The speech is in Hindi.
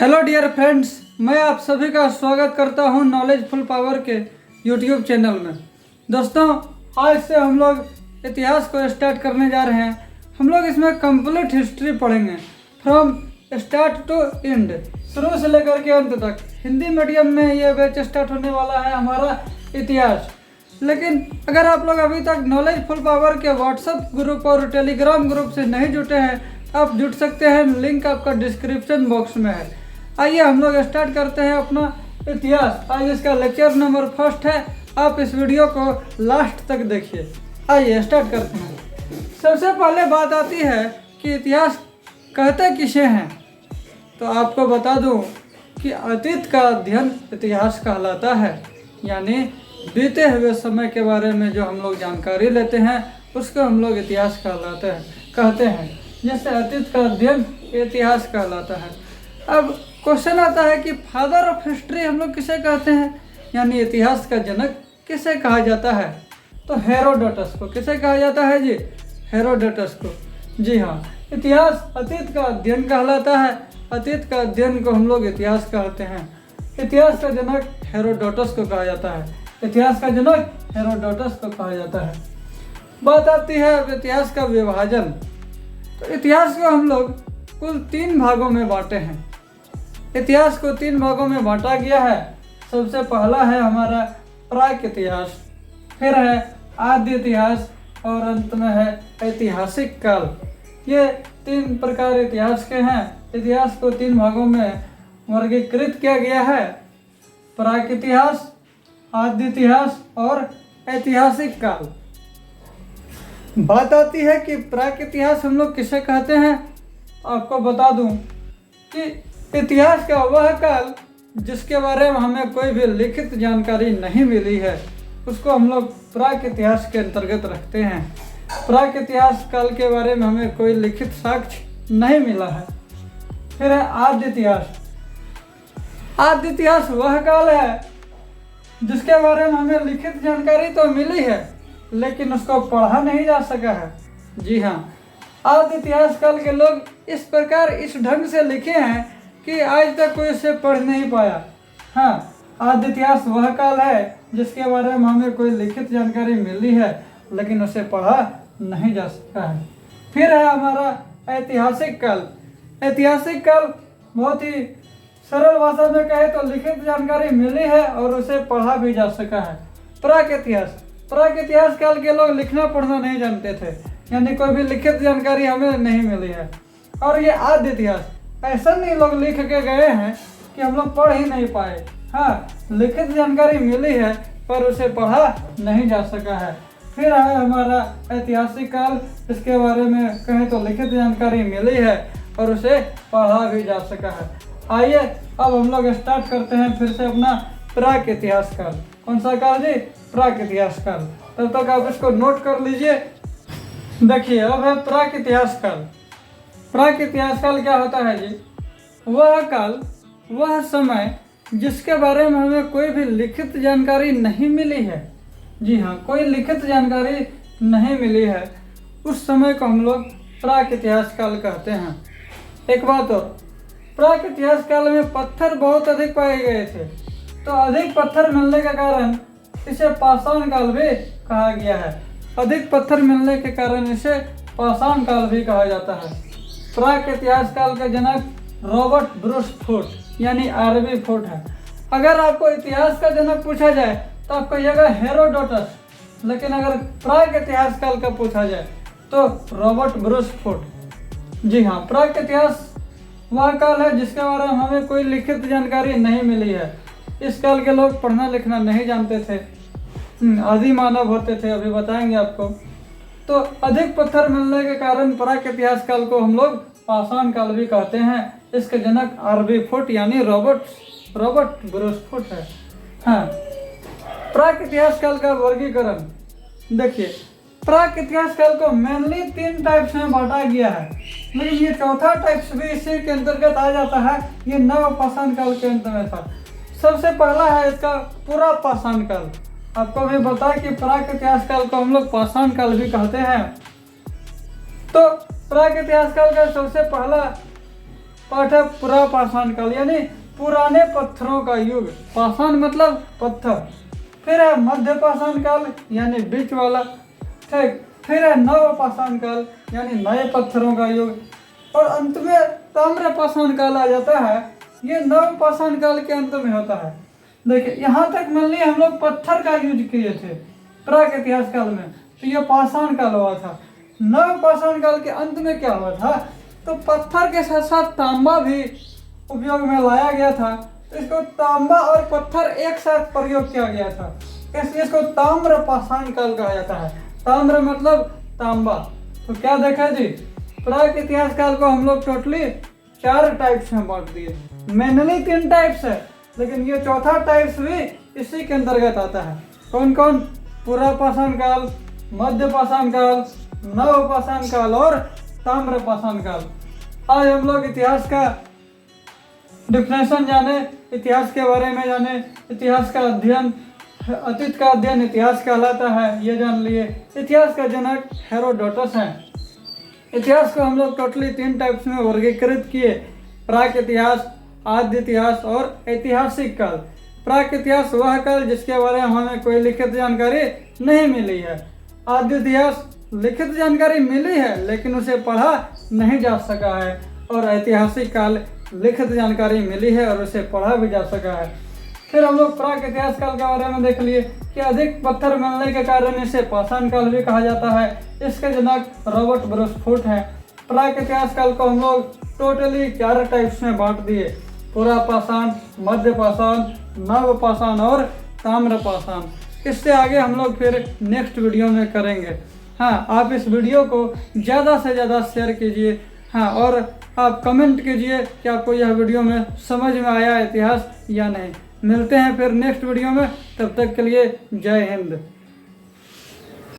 हेलो डियर फ्रेंड्स, मैं आप सभी का स्वागत करता हूं नॉलेज फुल पावर के यूट्यूब चैनल में। दोस्तों, आज से हम लोग इतिहास को स्टार्ट करने जा रहे हैं। हम लोग इसमें कंप्लीट हिस्ट्री पढ़ेंगे फ्रॉम स्टार्ट टू एंड, शुरू से लेकर के अंत तक। हिंदी मीडियम में ये बैच स्टार्ट होने वाला है हमारा इतिहास। लेकिन अगर आप लोग अभी तक नॉलेज फुल पावर के व्हाट्सएप ग्रुप और टेलीग्राम ग्रुप से नहीं जुटे हैं, आप जुट सकते हैं। लिंक आपका डिस्क्रिप्शन बॉक्स में है। आइए हम लोग स्टार्ट करते हैं अपना इतिहास। आज इसका लेक्चर नंबर 1 है। आप इस वीडियो को लास्ट तक देखिए। आइए स्टार्ट करते हैं। सबसे पहले बात आती है कि इतिहास कहते किसे हैं। तो आपको बता दूं कि अतीत का अध्ययन इतिहास कहलाता है, यानी बीते हुए समय के बारे में जो हम लोग जानकारी लेते हैं उसको हम लोग इतिहास कहते हैं। जैसे अतीत का अध्ययन इतिहास कहलाता है। अब क्वेश्चन आता है कि फादर ऑफ हिस्ट्री हम लोग किसे कहते हैं, यानी इतिहास का जनक किसे कहा जाता है। तो हेरोडोटस को किसे कहा जाता है जी? हेरोडोटस को। जी हाँ, इतिहास अतीत का अध्ययन कहलाता है। अतीत का अध्ययन को हम लोग इतिहास कहते हैं। इतिहास का जनक हेरोडोटस को कहा जाता है। इतिहास का जनक हेरोडोटस को कहा जाता है। बात आती है अब इतिहास का विभाजन। तो इतिहास को हम लोग कुल 3 भागों में बांटे हैं। इतिहास को 3 भागों में बांटा गया है। सबसे पहला है हमारा प्राक इतिहास, फिर है आदि इतिहास और अंत में है ऐतिहासिक काल। ये 3 प्रकार इतिहास के हैं। इतिहास को 3 भागों में वर्गीकृत किया गया है: प्राक इतिहास, आदि इतिहास और ऐतिहासिक काल। बात आती है कि प्राक इतिहास हम लोग किसे कहते हैं। आपको बता दूं कि इतिहास का वह काल जिसके बारे में हमें कोई भी लिखित जानकारी नहीं मिली है, उसको हम लोग प्राक इतिहास के अंतर्गत रखते हैं। प्राक इतिहास काल के बारे में हमें कोई लिखित साक्ष्य नहीं मिला है। फिर है आदि इतिहास। आदि इतिहास वह काल है जिसके बारे में हमें लिखित जानकारी तो मिली है, लेकिन उसको पढ़ा नहीं जा सका है। जी हाँ, आदि इतिहास काल के लोग इस प्रकार इस ढंग से लिखे हैं कि आज तक कोई इसे पढ़ नहीं पाया। हाँ, आदि इतिहास वह काल है जिसके बारे में हमें कोई लिखित जानकारी मिली है, लेकिन उसे पढ़ा नहीं जा सका है। फिर है हमारा ऐतिहासिक काल। ऐतिहासिक काल बहुत ही सरल भाषा में कहे तो लिखित जानकारी मिली है और उसे पढ़ा भी जा सका है। प्राक इतिहास। प्राक इतिहास काल के लोग लिखना पढ़ना नहीं जानते थे, यानी कोई भी लिखित जानकारी हमें नहीं मिली है। और ये आदि इतिहास, ऐसा नहीं लोग लिख के गए हैं कि हम लोग पढ़ ही नहीं पाए। हाँ, लिखित जानकारी मिली है पर उसे पढ़ा नहीं जा सका है। फिर है हमारा ऐतिहासिक काल, इसके बारे में कहें तो लिखित जानकारी मिली है और उसे पढ़ा भी जा सका है। आइए अब हम लोग स्टार्ट करते हैं फिर से अपना प्राक इतिहास काल। कौन सा काल जी? प्राक इतिहास काल। तब तक आप इसको नोट कर लीजिए। देखिए, अब है प्राक इतिहास काल। प्राक इतिहास काल क्या होता है जी? वह काल, वह समय जिसके बारे में हमें कोई भी लिखित जानकारी नहीं मिली है। जी हाँ, कोई लिखित जानकारी नहीं मिली है, उस समय को हम लोग प्राक इतिहास काल कहते हैं। एक बात और, प्राक इतिहास काल में पत्थर बहुत अधिक पाए गए थे, तो अधिक पत्थर मिलने के कारण इसे पाषाण काल भी कहा गया है। अधिक पत्थर मिलने के कारण इसे पाषाण काल भी कहा जाता है। प्राक इतिहास काल का जनक रॉबर्ट ब्रूस फुट यानी आरबी फुट है। अगर आपको इतिहास का जनक पूछा जाए तो आपको कहिएगा हेरोडोटस, लेकिन अगर प्राक इतिहास काल का पूछा जाए तो रॉबर्ट ब्रूस फुट। जी हाँ, प्राक इतिहास वह काल है जिसके बारे में हमें कोई लिखित जानकारी नहीं मिली है। इस काल के लोग पढ़ना लिखना नहीं जानते थे, आदि मानव होते थे, अभी बताएंगे आपको। तो अधिक पत्थर मिलने के कारण प्राक इतिहास काल को हम लोग पाषाण काल भी कहते हैं। इसके जनक आरबी फुट यानी रॉबर्ट ब्रूस फुट है। हाँ, प्राक इतिहास काल का वर्गीकरण देखिए। प्राक इतिहास काल को मेनली 3 टाइप्स में बांटा गया है, लेकिन ये चौथा टाइप्स भी इसी के अंतर्गत आ जाता है। ये नव पाषाण काल के अंत में था। सबसे पहला है इसका पूरा पाषाण काल। आपको भी बता कि प्राक इतिहास काल को हम लोग पाषाण काल भी कहते हैं। तो प्राक इतिहास काल का सबसे पहला पाठ है पुरा पाषाण काल यानी पुराने पत्थरों का युग। पाषाण मतलब पत्थर। फिर है मध्य पाषाण काल यानी बीच वाला। ठीक, फिर है नव पाषाण काल यानी नए पत्थरों का युग। और अंत में ताम्र पाषाण काल आ जाता है। ये नव पाषाण काल के अंत में होता है। देखिए यहाँ तक मान लिया हम लोग पत्थर का यूज किए थे प्राक इतिहास काल में, तो ये पाषाण काल हुआ था। नव पाषाण काल के अंत में क्या हुआ था, तो पत्थर के साथ साथ तांबा भी उपयोग में लाया गया था। इसको तांबा और पत्थर एक साथ प्रयोग किया गया था, इसलिए इसको ताम्र पाषाण काल कहा जाता है। ताम्र मतलब तांबा। तो क्या देखा जी, प्राक इतिहास काल को हम लोग टोटली 4 टाइप्स में बांट दिए। मेनली 3 टाइप्स है, लेकिन ये चौथा टाइप्स भी इसी के अंतर्गत आता है। कौन कौन? पुरा पाषाण काल, मध्य पाषाण काल, नव पाषाण काल और ताम्र पाषाण काल। आज हम लोग इतिहास का डिफिनेशन जाने, इतिहास के बारे में जाने, इतिहास का अध्ययन, अतीत का अध्ययन इतिहास कहलाता है, ये जान लिए। इतिहास का जनक हेरोडोटस है। इतिहास को हम लोग टोटली 3 टाइप्स में वर्गीकृत किए, प्राक इतिहास, आद्य इतिहास और ऐतिहासिक काल। प्राक इतिहास वह काल जिसके बारे में हमें कोई लिखित जानकारी नहीं मिली है। आद्य इतिहास लिखित जानकारी मिली है लेकिन उसे पढ़ा नहीं जा सका है। और ऐतिहासिक काल लिखित जानकारी मिली है और उसे पढ़ा भी जा सका है। फिर हम लोग प्राक इतिहास काल के बारे में देख लिए कि अधिक पत्थर मिलने के कारण इसे पाषाण काल भी कहा जाता है। इसके जनक रॉबर्ट ब्रूस फुट हैं। प्राक इतिहास काल को हम लोग टोटली 4 टाइप्स में बांट दिए, पुरा पाषाण, मध्य पाषाण, नव पाषाण और ताम्र पाषाण। इससे आगे हम लोग फिर नेक्स्ट वीडियो में करेंगे। हाँ, आप इस वीडियो को ज़्यादा से ज़्यादा शेयर कीजिए। हाँ, और आप कमेंट कीजिए कि आपको यह वीडियो में समझ में आया इतिहास या नहीं। मिलते हैं फिर नेक्स्ट वीडियो में, तब तक के लिए जय हिंद।